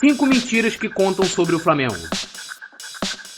5 mentiras que contam sobre o Flamengo.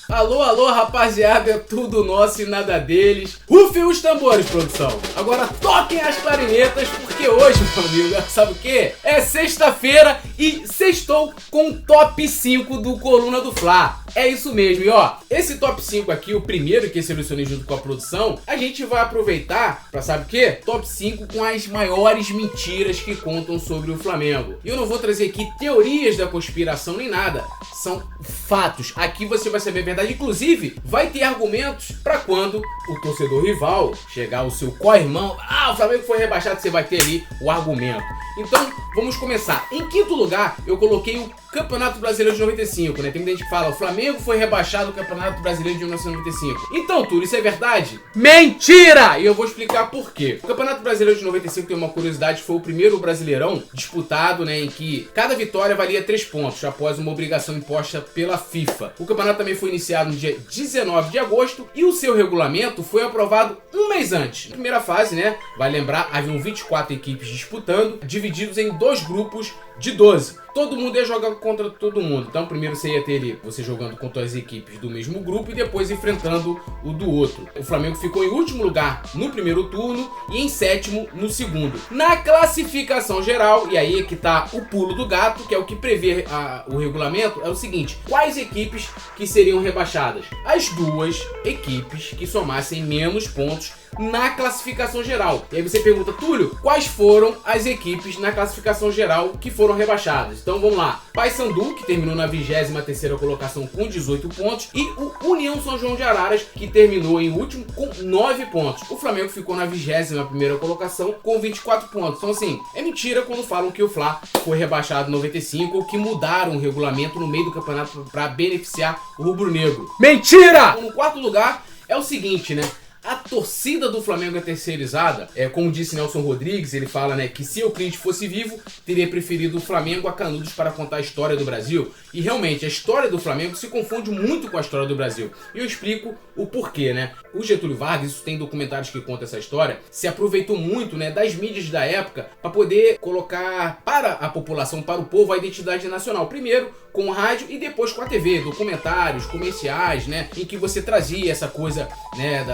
Alô, alô, rapaziada, é tudo nosso e nada deles. Rufem os tambores, produção. Agora toquem as clarinetas, porque hoje, meu amigo, sabe o que? É sexta-feira e sextou com o top 5 do Coluna do Fla. É isso mesmo, e ó, esse top 5 aqui, o primeiro que eu selecionei junto com a produção, a gente vai aproveitar pra, sabe o que? Top 5 com as maiores mentiras que contam sobre o Flamengo. E eu não vou trazer aqui teorias da conspiração nem nada, são fatos. Aqui você vai saber a verdade, inclusive vai ter argumentos pra quando o torcedor rival chegar ao seu co-irmão, o Flamengo foi rebaixado, você vai ter ali o argumento. Então, vamos começar. Em quinto lugar, eu coloquei o Campeonato Brasileiro de 95, né? Tem muita gente que fala, o Flamengo foi rebaixado do Campeonato Brasileiro de 1995. Então, Túlio, isso é verdade? Mentira! E eu vou explicar por quê. O Campeonato Brasileiro de 95 tem uma curiosidade, foi o primeiro Brasileirão disputado, né, em que cada vitória valia 3 pontos, após uma obrigação imposta pela FIFA. O campeonato também foi iniciado no dia 19 de agosto e o seu regulamento foi aprovado um mês antes. Na primeira fase, né, vai lembrar, haviam 24 equipes disputando, divididos em 2 grupos de 12. Todo mundo ia jogar contra todo mundo. Então primeiro você ia ter ali, você jogando contra as equipes do mesmo grupo e depois enfrentando o do outro. O Flamengo ficou em último lugar no primeiro turno e em sétimo no segundo. Na classificação geral, e aí é que tá o pulo do gato, que é o que prevê o regulamento, é o seguinte: quais equipes que seriam rebaixadas? As 2 equipes que somassem menos pontos na classificação geral. E aí você pergunta, Túlio, quais foram as equipes na classificação geral que foram rebaixadas? Então vamos lá. Paysandu, que terminou na 23ª colocação com 18 pontos, e o União São João de Araras, que terminou em último com 9 pontos. O Flamengo ficou na 21ª colocação com 24 pontos. Então assim, é mentira quando falam que o Fla foi rebaixado em 95 ou que mudaram o regulamento no meio do campeonato para beneficiar o rubro-negro. Mentira! No quarto lugar é o seguinte, né? A torcida do Flamengo é terceirizada. Como disse Nelson Rodrigues, ele fala, né, que se Euclides fosse vivo, teria preferido o Flamengo a Canudos para contar a história do Brasil. E realmente, a história do Flamengo se confunde muito com a história do Brasil. E eu explico o porquê, né? O Getúlio Vargas, isso tem documentários que contam essa história, se aproveitou muito, né, das mídias da época para poder colocar para a população, para o povo, a identidade nacional. Primeiro com o rádio e depois com a TV, documentários, comerciais, né, em que você trazia essa coisa, né,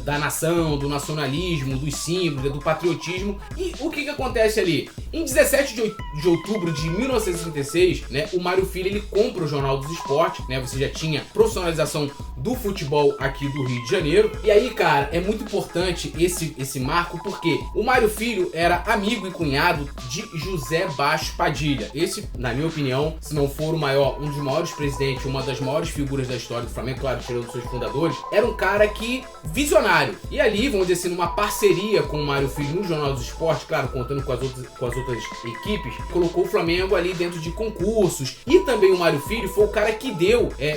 da nação, do nacionalismo, dos símbolos, do patriotismo. E o que acontece ali? Em 17 de outubro de 1936, né, o Mário Filho, ele compra o Jornal dos Esportes, né, você já tinha profissionalização do futebol aqui do Rio de Janeiro. E aí, cara, é muito importante esse marco, porque o Mário Filho era amigo e cunhado de José Baixo Padilha. Esse, na minha opinião, se não for um dos maiores presidentes, uma das maiores figuras da história do Flamengo, claro, tirando seus fundadores, era um cara que visionário. E ali, vamos dizer assim, numa parceria com o Mário Filho no Jornal dos Esportes, claro, contando com as outras equipes, colocou o Flamengo ali dentro de concursos. E também o Mário Filho foi o cara que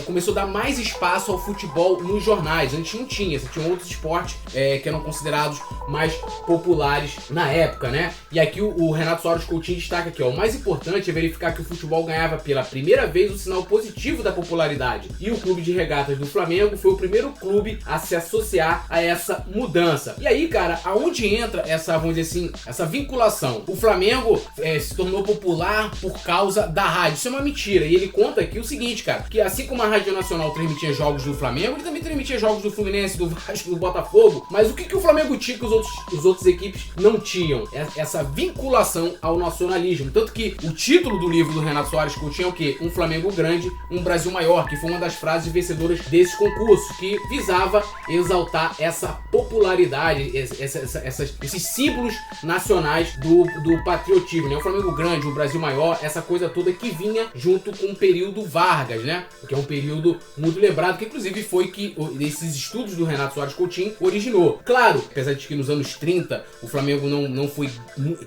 começou a dar mais espaço ao futebol nos jornais. Antes não tinha, você tinha outros esportes que eram considerados mais populares na época, né? E aqui o Renato Soares Coutinho destaca aqui, ó, o mais importante é verificar que o futebol ganhava pela primeira vez o sinal positivo da popularidade. E o Clube de Regatas do Flamengo foi o primeiro clube a se associar a essa mudança. E aí, cara, aonde entra essa, vamos dizer assim, essa vinculação? O Flamengo se tornou popular por causa da rádio. Isso é uma mentira. E ele conta aqui o seguinte, cara, que assim como a Rádio Nacional transmitia jogos do Flamengo, ele também transmitia jogos do Fluminense, do Vasco, do Botafogo. Mas o que o Flamengo tinha que os outros equipes não tinham? Essa vinculação ao nacionalismo. Tanto que o título do livro do Renato Soares Coutinho é o quê? Um Flamengo grande, um Brasil maior, que foi uma das frases vencedoras desse concurso, que visava exaltar essa popularidade, esses símbolos nacionais do patriotismo, né? O Flamengo grande, o Brasil maior, essa coisa toda que vinha junto com o período Vargas, né? Que é um período muito lembrado, que inclusive foi que esses estudos do Renato Soares Coutinho originou. Claro, apesar de que nos anos 30 o Flamengo não foi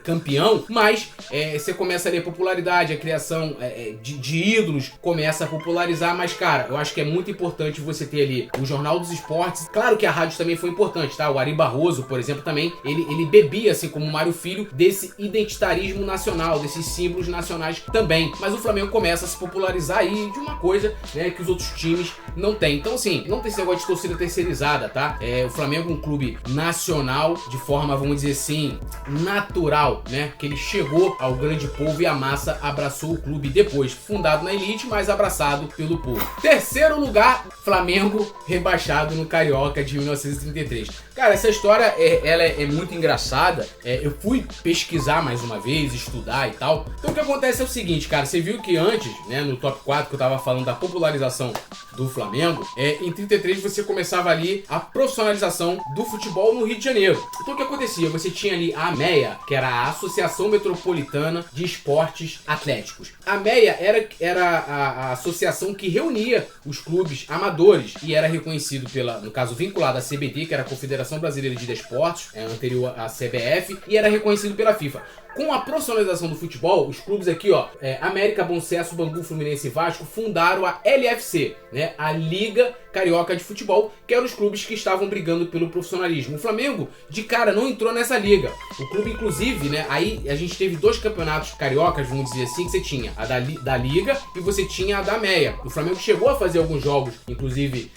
campeão, mas você começa a ler a popularidade, a criação de ídolos começa a popularizar, mas cara, eu acho que é muito importante você ter ali o Jornal dos Esportes. Claro que a rádio também foi importante, tá? O Ari Barroso, por exemplo, também, ele bebia, assim como o Mário Filho, desse identitarismo nacional, desses símbolos nacionais também. Mas o Flamengo começa a se popularizar aí de uma coisa, né, que os outros times não têm. Então, assim, não tem esse negócio de torcida terceirizada, tá? O Flamengo é um clube nacional, de forma, vamos dizer assim, natural, né? Que ele chegou ao grande povo e a massa abraçou o clube depois. Fundado na elite, mas abraçado pelo povo. Terceiro lugar, Flamengo rebaixado no Carioca de 1933. Cara, essa história ela é muito engraçada. Eu fui pesquisar mais uma vez, estudar e tal. Então o que acontece é o seguinte, cara. Você viu que antes, né, no top 4 que eu tava falando da popularização do Flamengo, em 33 você começava ali a profissionalização do futebol no Rio de Janeiro. Então o que acontecia? Você tinha ali a AMEA, que era a Associação Metropolitana de Esportes Atléticos. A AMEA era a associação que reunia os clubes amadores e era reconhecido pela, no caso, vinculado à CBD, que era a Confederação Brasileira de Desportos, anterior à CBF, e era reconhecido pela FIFA. Com a profissionalização do futebol, os clubes aqui, ó, América, Bom Sucesso, Bangu, Fluminense e Vasco fundaram a LFC, né, a Liga Carioca de Futebol, que eram os clubes que estavam brigando pelo profissionalismo. O Flamengo, de cara, não entrou nessa liga. O clube, inclusive, né, aí a gente teve dois campeonatos cariocas, vamos dizer assim, que você tinha a da Liga e você tinha a da AMEA. O Flamengo chegou a fazer alguns jogos, inclusive,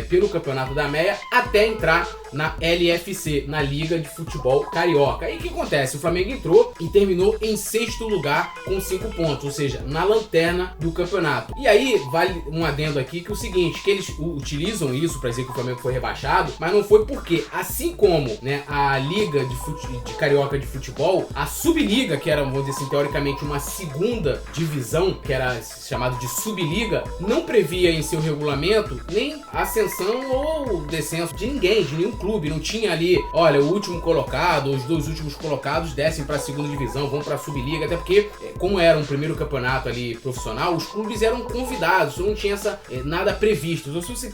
pelo campeonato da AMEA, até entrar na LFC, na Liga de Futebol Carioca. Aí o que acontece? O Flamengo entrou e terminou em 6º lugar com 5 pontos, ou seja, na lanterna do campeonato. E aí vale um adendo aqui que é o seguinte, que eles utilizam isso para dizer que o Flamengo foi rebaixado, mas não foi porque, assim como, né, a Liga de Carioca de Futebol, a Subliga, que era, vamos dizer assim, teoricamente uma segunda divisão, que era chamado de Subliga, não previa em seu regulamento nem ascensão ou descenso de ninguém, de nenhum clube. Não tinha ali, olha, o último colocado, os dois últimos colocados descem para a segunda divisão, vão para a Subliga, até porque, como era um primeiro campeonato ali profissional, os clubes eram convidados, não tinha nada previsto. Então, se você...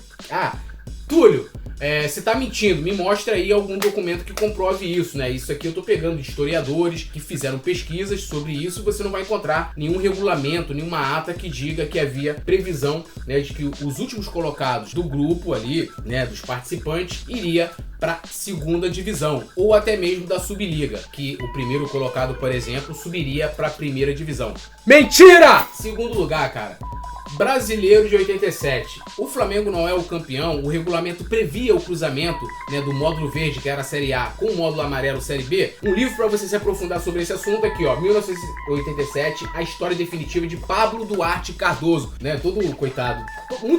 Túlio, você tá mentindo, me mostra aí algum documento que comprove isso, né? Isso aqui eu tô pegando de historiadores que fizeram pesquisas sobre isso, você não vai encontrar nenhum regulamento, nenhuma ata que diga que havia previsão, né, de que os últimos colocados do grupo ali, né, dos participantes, iria para segunda divisão, ou até mesmo da Subliga, que o primeiro colocado, por exemplo, subiria para a primeira divisão. Mentira! Segundo lugar, cara. Brasileiro de 87. O Flamengo não é o campeão, o regulamento previa o cruzamento, né, do módulo verde, que era a Série A, com o módulo amarelo, Série B. Um livro para você se aprofundar sobre esse assunto aqui, ó, 1987, a história definitiva de Pablo Duarte Cardoso, né, todo coitado,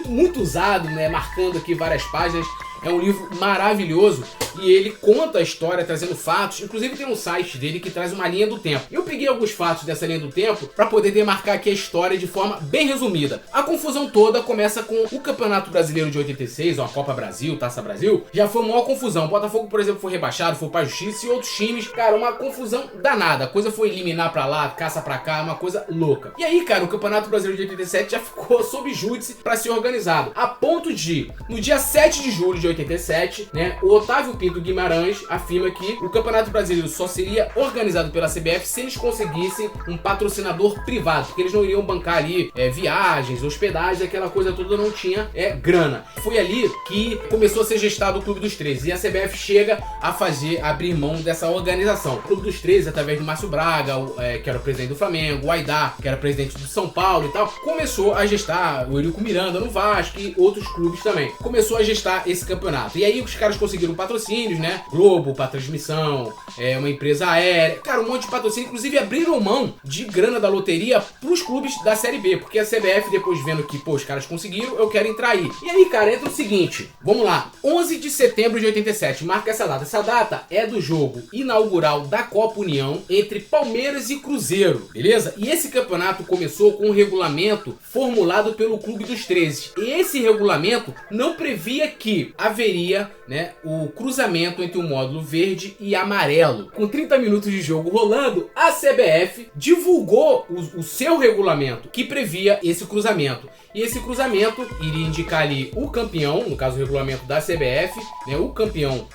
muito usado, né, marcando aqui várias páginas. É um livro maravilhoso e ele conta a história trazendo fatos. Inclusive tem um site dele que traz uma linha do tempo. Eu peguei alguns fatos dessa linha do tempo para poder demarcar aqui a história de forma bem resumida. A confusão toda começa com o Campeonato Brasileiro de 86, ó, a Copa Brasil, Taça Brasil. Já foi uma maior confusão. O Botafogo, por exemplo, foi rebaixado, foi pra Justiça e outros times. Cara, uma confusão danada. A coisa foi eliminar pra lá, caça pra cá, uma coisa louca. E aí, cara, o Campeonato Brasileiro de 87 já ficou sob júdice para ser organizado. A ponto de, no dia 7 de julho de 87, né, o Otávio Pinto Guimarães afirma que o Campeonato Brasileiro só seria organizado pela CBF se eles conseguissem um patrocinador privado, porque eles não iriam bancar ali viagens, hospedagens, aquela coisa toda, não tinha grana. Foi ali que começou a ser gestado o Clube dos 13 e a CBF chega a abrir mão dessa organização. O Clube dos 13, através do Márcio Braga, que era o presidente do Flamengo, o Aidar, que era presidente do São Paulo e tal, começou a gestar o Eurico Miranda no Vasco e outros clubes também. Começou a gestar esse campeonato. E aí os caras conseguiram patrocínios, né? Globo pra transmissão, uma empresa aérea, cara, um monte de patrocínio. Inclusive abriram mão de grana da loteria pros clubes da Série B, porque a CBF, depois vendo que, pô, os caras conseguiram, eu quero entrar aí. E aí, cara, entra o seguinte, vamos lá, 11 de setembro de 87, marca essa data. Essa data é do jogo inaugural da Copa União entre Palmeiras e Cruzeiro, beleza? E esse campeonato começou com um regulamento formulado pelo Clube dos 13. E esse regulamento não previa que haveria, né, o cruzamento cruzamento entre o módulo verde e amarelo. Com 30 minutos de jogo rolando, a CBF divulgou o seu regulamento que previa esse cruzamento. E esse cruzamento iria indicar ali o campeão, no caso o regulamento da CBF, né, o campeão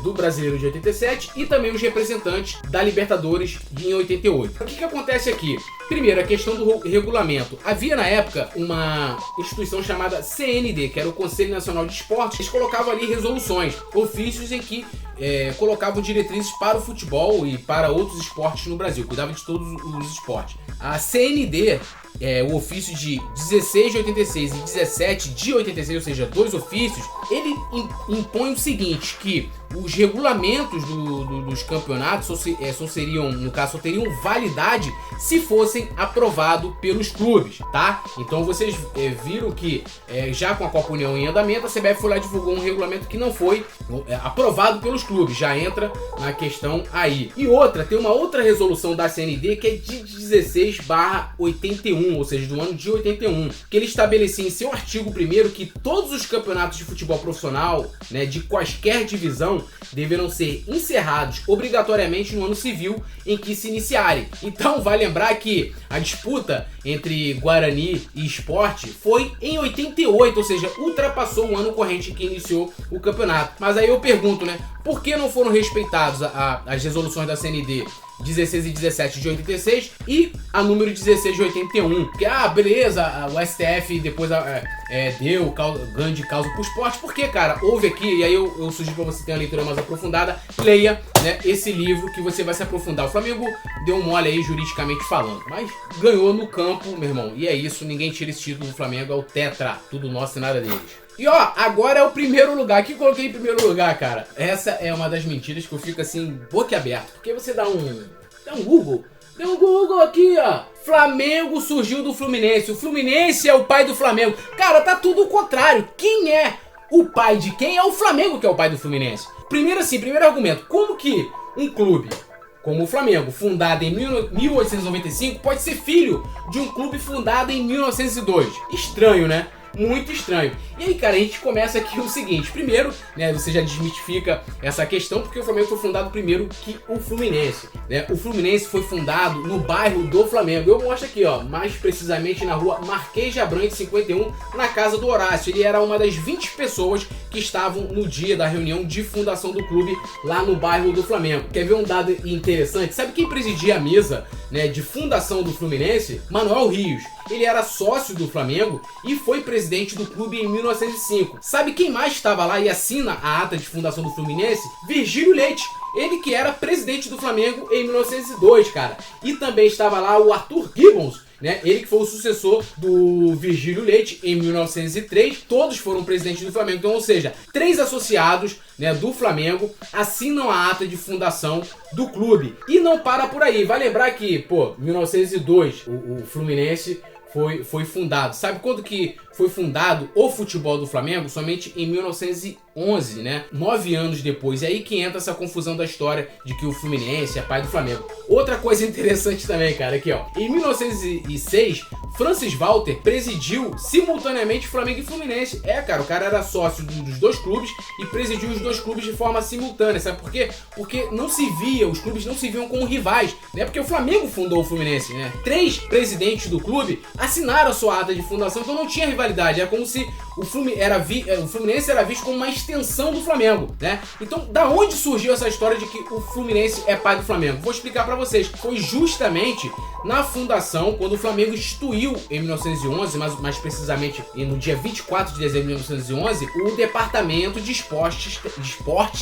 do Brasileiro de 87 e também os representantes da Libertadores em 88. O que acontece aqui? Primeiro, a questão do regulamento. Havia na época uma instituição chamada CND, que era o Conselho Nacional de Esportes. Eles colocavam ali resoluções, ofícios em que colocavam diretrizes para o futebol e para outros esportes no Brasil. Cuidava de todos os esportes. A CND, o ofício de 16 de 86 e 17 de 86, ou seja, 2 ofícios, ele impõe o seguinte, que os regulamentos dos campeonatos só seriam, no caso, só teriam validade se fossem aprovados pelos clubes, tá? Então vocês viram que já com a Copa União em andamento, a CBF foi lá e divulgou um regulamento que não foi aprovado pelos clubes, já entra na questão aí. E outra, tem uma outra resolução da CND que é de 16/81, ou seja, do ano de 81, que ele estabelecia em seu artigo 1º que todos os campeonatos de futebol profissional, né, de quaisquer divisão, deverão ser encerrados obrigatoriamente no ano civil em que se iniciarem. Então, vai lembrar que a disputa entre Guarani e Sport foi em 88, ou seja, ultrapassou o ano corrente que iniciou o campeonato. Mas aí eu pergunto, né, por que não foram respeitados as resoluções da CND 16 e 17 de 86 e a número 16 de 81? Porque, beleza, o STF depois deu ganho de causa pro esporte, porque, cara, houve aqui, e aí eu sugiro pra você ter uma leitura mais aprofundada, leia, né, esse livro que você vai se aprofundar. O Flamengo deu um mole aí juridicamente falando, mas ganhou no campo, meu irmão, e é isso, ninguém tira esse título do Flamengo, é o tetra, tudo nosso e nada deles. E agora é o primeiro lugar. O que eu coloquei em primeiro lugar, cara? Essa é uma das mentiras que eu fico assim, boquiaberto. Porque você dá um Google. Tem um Google aqui, ó. Flamengo surgiu do Fluminense. O Fluminense é o pai do Flamengo. Cara, tá tudo o contrário. Quem é o pai de quem? É o Flamengo que é o pai do Fluminense. Primeiro argumento. Como que um clube como o Flamengo, fundado em 1895, pode ser filho de um clube fundado em 1902? Estranho, né? Muito estranho. E aí, cara, a gente começa aqui o seguinte. Primeiro, né, você já desmitifica essa questão, porque o Flamengo foi fundado primeiro que o Fluminense, né? O Fluminense foi fundado no bairro do Flamengo. Eu mostro aqui, ó, mais precisamente na rua Marquês de Abrantes 51, na casa do Horácio. Ele era uma das 20 pessoas que estavam no dia da reunião de fundação do clube lá no bairro do Flamengo. Quer ver um dado interessante? Sabe quem presidia a mesa, né, de fundação do Fluminense? Manuel Rios. Ele era sócio do Flamengo e foi presidente do clube em 1905. Sabe quem mais estava lá e assina a ata de fundação do Fluminense? Virgílio Leite. Ele que era presidente do Flamengo em 1902, cara. E também estava lá o Arthur Gibbons, né? Ele que foi o sucessor do Virgílio Leite em 1903. Todos foram presidentes do Flamengo. Então, ou seja, 3 associados, né, do Flamengo assinam a ata de fundação do clube. E não para por aí. Vai lembrar que, 1902, o Fluminense foi fundado. Sabe quando que foi fundado o futebol do Flamengo? Somente em 1911, né? 9 anos depois. É aí que entra essa confusão da história de que o Fluminense é pai do Flamengo. Outra coisa interessante também, cara, aqui, ó. Em 1906, Francis Walter presidiu simultaneamente Flamengo e Fluminense. Cara, o cara era sócio dos 2 clubes e presidiu os 2 clubes de forma simultânea. Sabe por quê? Porque não se via, os clubes não se viam como rivais, né? Porque o Flamengo fundou o Fluminense, né? 3 presidentes do clube assinaram a sua ata de fundação, então não tinha rivalidade. É como se o Fluminense era visto como uma extensão do Flamengo, né? Então, da onde surgiu essa história de que o Fluminense é pai do Flamengo? Vou explicar pra vocês. Foi justamente na fundação, quando o Flamengo instituiu em 1911, mais precisamente no dia 24 de dezembro de 1911, o Departamento de Esportes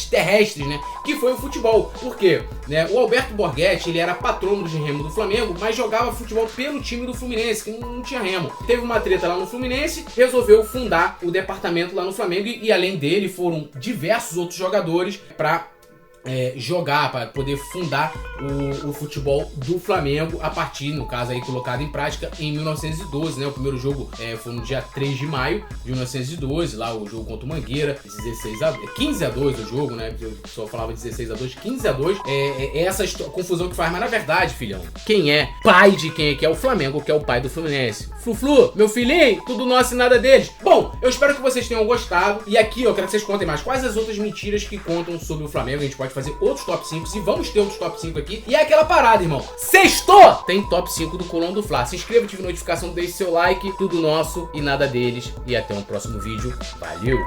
Terrestres, né? Que foi o futebol. Por quê? Né? O Alberto Borghetti, ele era patrono de remo do Flamengo, mas jogava futebol pelo time do Fluminense, que não tinha remo. Teve uma treta lá no Fluminense, resolveu fundar o departamento lá no Flamengo e além dele foram diversos outros jogadores para jogar, para poder fundar o futebol do Flamengo a partir, no caso aí, colocado em prática em 1912, né? O primeiro jogo foi no dia 3 de maio de 1912, lá o jogo contra o Mangueira, 15-2 o jogo, né? O pessoal falava 16-2, 15-2. É essa confusão que faz, mas na verdade, filhão, quem é pai de quem é que é o Flamengo, que é o pai do Fluminense? Flu-Flu, meu filhinho, tudo nosso e nada deles. Bom, eu espero que vocês tenham gostado. E aqui eu quero que vocês contem mais quais as outras mentiras que contam sobre o Flamengo. A gente pode fazer outros top 5 e vamos ter outros top 5 aqui. E é aquela parada, irmão. Sextou! Tem top 5 do Colão do Fla. Se inscreva, ative a notificação, deixe seu like. Tudo nosso e nada deles. E até um próximo vídeo. Valeu!